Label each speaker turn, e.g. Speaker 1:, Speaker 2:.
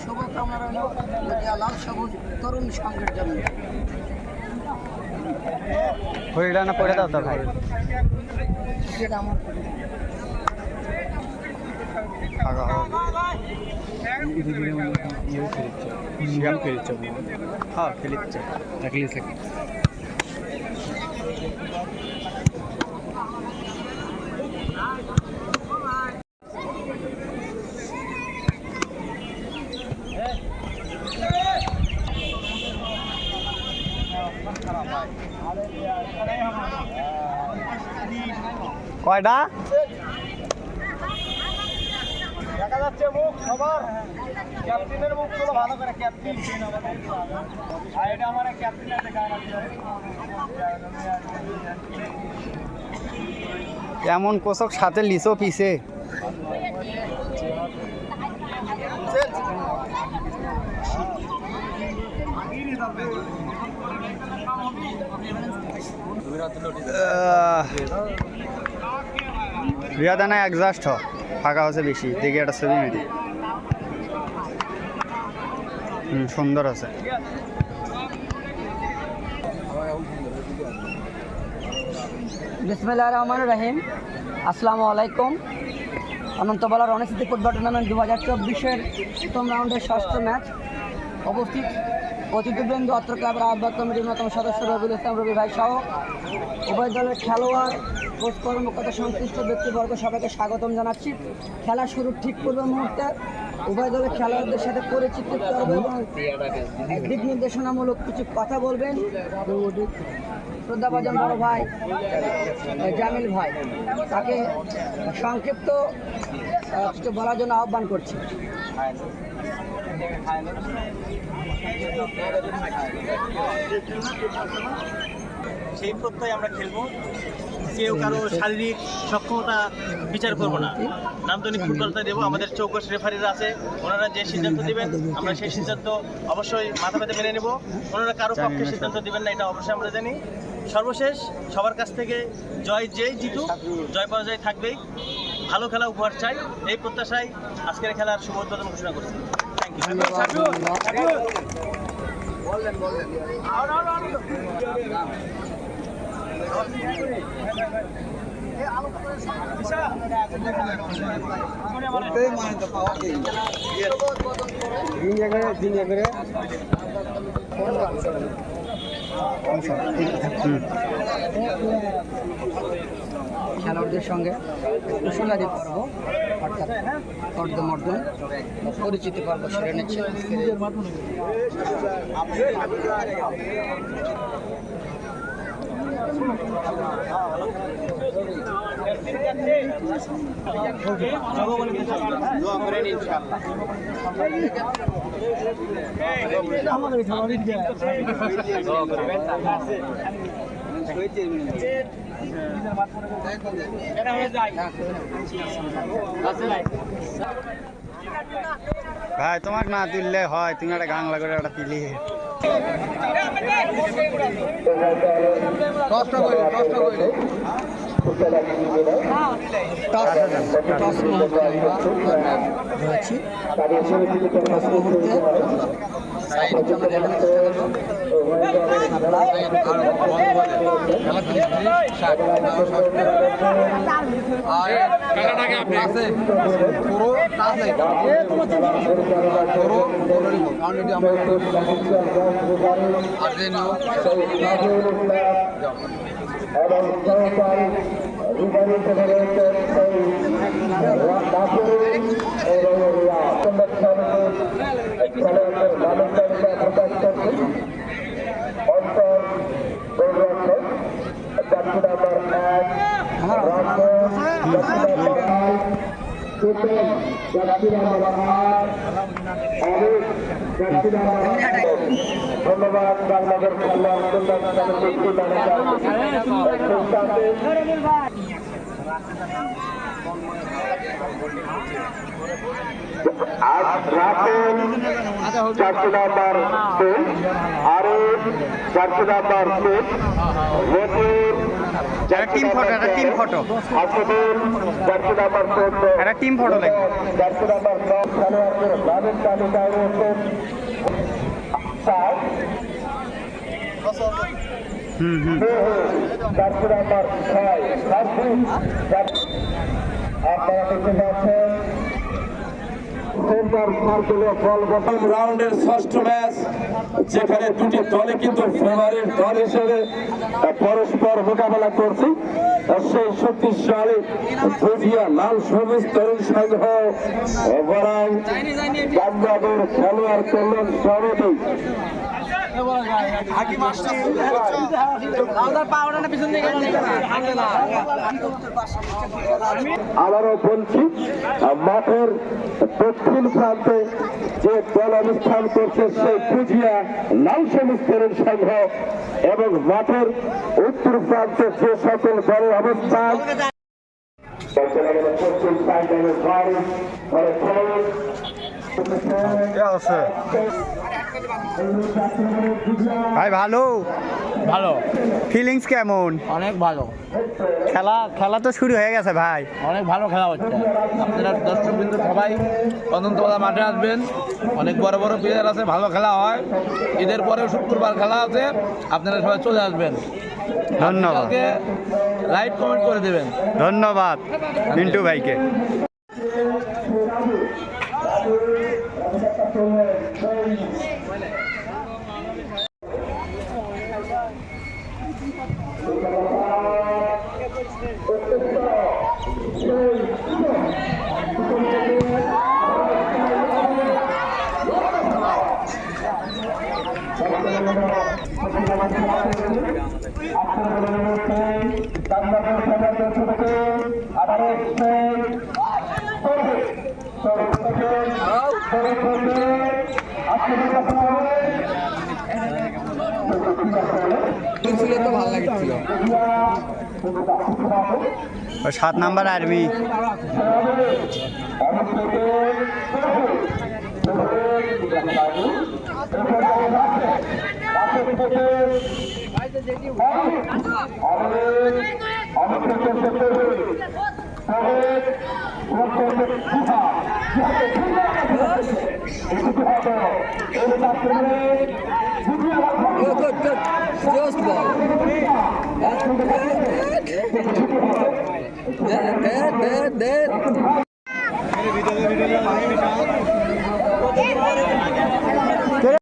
Speaker 1: শুভকামনা রইল লাল সবুজ তরুণ সংঘের জন্য।
Speaker 2: হইলা না পড়ে দাও তো ভাই। হ্যাঁ খেলিচ্ছে কয়টা
Speaker 3: দেখা যাচ্ছে মুখ সবার ক্যাপ্টেনের মুখ গুলো ভালো করে ক্যাপ্টেন এটা আমার ক্যাপ্টেন আছে
Speaker 2: এমন কোচক সাথে লিচো পিছে রিয়াদানা এক্সাস্ট ফাঁকা হচ্ছে বেশি দেখি একটা ছবি মেরি সুন্দর আছে।
Speaker 1: বিসমিল্লাহির রহমানির রহিম। আসসালামু আলাইকুম। অনন্তবালা রণস্থিতি ফুটবল টুর্নামেন্ট 2024-এর প্রথম রাউন্ডের ষষ্ঠ ম্যাচ উপস্থিত অতিথিবৃন্দ, অত্র ক্লাবের আহ্বায়ক কমিটির অন্যতম সদস্য রবিউল ইসলাম রবি ভাই সহ উভয় দলের খেলোয়াড়, কোচ কর্মকর্তা, সংশ্লিষ্ট ব্যক্তিবর্গ সবাইকে স্বাগতম জানাচ্ছি। খেলা শুরুর ঠিক পূর্ব মুহূর্তে উভয় দলের খেলোয়াড়দের সাথে পরিচিতি পর্ব এবং দিক নির্দেশনামূলক কিছু কথা বলবেন শ্রদ্ধাভাজন বড় ভাই জামিল ভাই, তাকে সংক্ষিপ্ত কিছু বলার জন্য আহ্বান করছি।
Speaker 3: সেই প্রত্যয় আমরা খেলবো, কেউ কারো শারীরিক সক্ষমতা বিচার করবো না, নান্দনিক ফুটবলটা দেবো। আমাদের চৌকস রেফারিরা আছে, ওনারা যে সিদ্ধান্ত দেবেন আমরা সেই সিদ্ধান্ত অবশ্যই মাথা পেতে মেনে নেব। ওনারা কারো পক্ষে সিদ্ধান্ত দেবেন না, এটা অবশ্যই আমরা জানি। সর্বশেষ সবার কাছ থেকে জয় যেই জিতুক, জয় পরাজয় থাকবেই, ভালো খেলা উপহার চাই, এই প্রত্যাশায় আজকের খেলার শুভ উদ্বোধন ঘোষণা করছি। Thank you.
Speaker 1: খেলোয়াড়দের সঙ্গে কুশলাদি পর্ব অর্থাৎ কর্দমর্দন পরিচিতি পর্ব সেরে নিচ্ছে।
Speaker 2: ভাই তোমাকে না তুললে হয়, তুমি একটা গাংলা করে একটা তুলি
Speaker 4: ধন্যবাদ Bangladesh Kalyan Rafel jersey number 6, Arif jersey number 6, Motiur
Speaker 2: একটা টিম ফটো, একটা টিম ফটো,
Speaker 4: আসুন জার্সি নাম্বার 14
Speaker 2: একটা টিম ফটো লাগবে।
Speaker 4: জার্সি নাম্বার 9 খেলোয়াড়দের নামের তালিকায় রয়েছেন জার্সি নাম্বার 6 আপনারা দেখতে পাচ্ছেন সেন্টার সার্কেলে বল প্রথম রাউন্ডের ষষ্ঠ ম্যাচ, যেখানে দুটি দলে কিন্তু ফেভারিট দল হিসেবে পরস্পর মোকাবেলা করছে। সেই শক্তিশালী ভুজিয়া লাল সবুজ তরুণ সংঘ বনাম বাংলাদেশ খেলোয়াড় কল্যাণ সমিতি। আবারও বলছি, মাঠের দক্ষিণ প্রান্তে যে দল অবস্থান করছে সেই ভুজিয়া লাল সবুজ তরুণ সংঘ এবং মাঠের উত্তর প্রান্তে যে সকল দলের অবস্থান
Speaker 2: ভাই ভালো
Speaker 5: ভালো,
Speaker 2: ফিলিংস কেমন?
Speaker 5: অনেক ভালো,
Speaker 2: খেলা খেলা তো শুরু হয়ে গেছে ভাই।
Speaker 5: অনেক ভালো খেলা হচ্ছে। আপনারা দর্শকবৃন্দ সবাই অনন্তবেলা মাঠে আসবেন, অনেক বড় বড় প্লেয়ার আছে, ভালো খেলা হয়। ঈদের পরেও শুক্রবার খেলা আছে, আপনারা সবাই চলে আসবেন।
Speaker 2: ধন্যবাদ,
Speaker 5: লাইক কমেন্ট করে দেবেন।
Speaker 2: ধন্যবাদ মিন্টু ভাইকে। ওই 7 number army
Speaker 1: Just ball. Dead.